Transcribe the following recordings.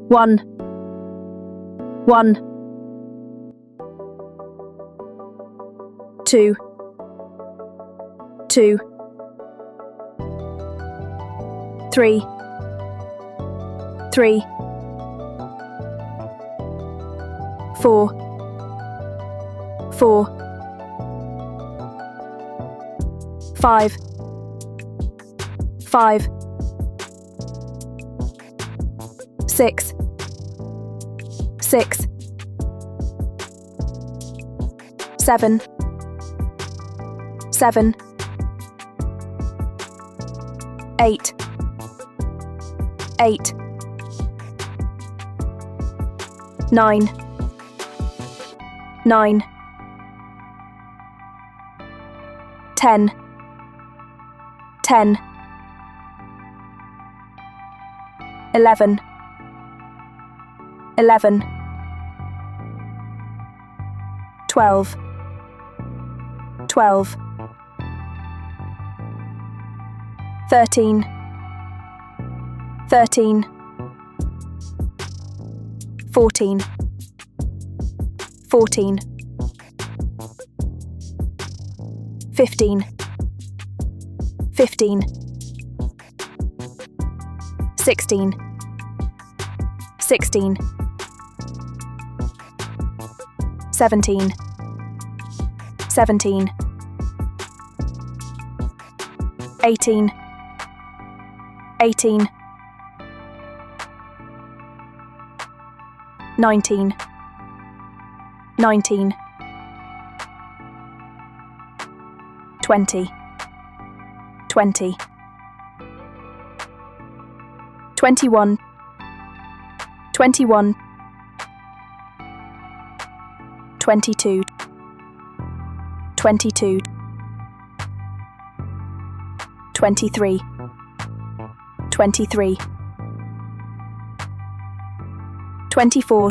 1, 1, 2, 2, 3, 3, 4, 4, 5, 5, 6, 6, 7, 7, 8, 8, 9, 9, 10, 10, 11, 11, 12, 12, 13, 13, 14, 14, 15, 15, 16, 16, 17, 17, 18, 18, 19, 19, 20, 20, 21, 21, 22, 22, 23, 23, 24,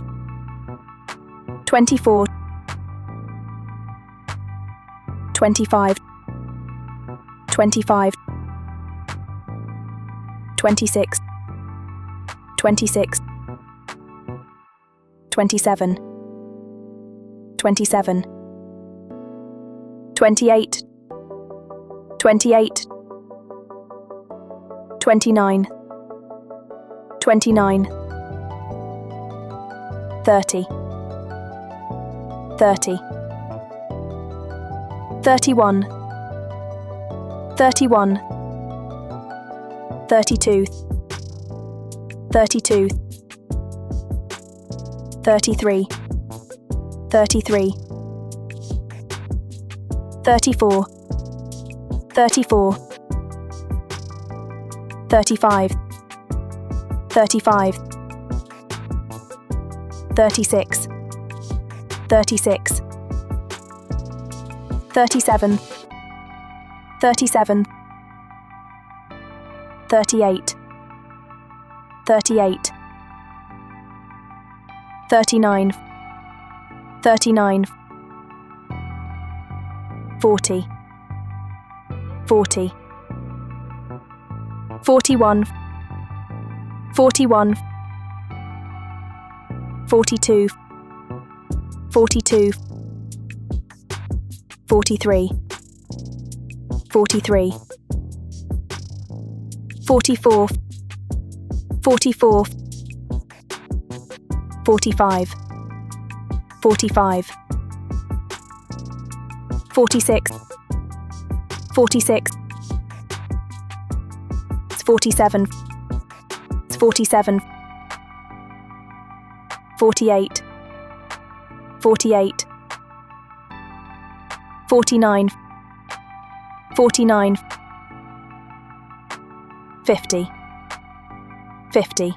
24, 25, 25, 26, 26, 27, 27, 28, 28, 29, 29, 30, 30, 31, 31, 32, 32, 33, 33, 34, 34, 35, 35, 36, 36, 37, 37, 38, 38, 39, 39, 40, 40, 41, 41, 42, 42, 43, 43, 44, 44, 45, 45, 46, 46, 47, 47, 48, 48, 49, 49, 50, 50.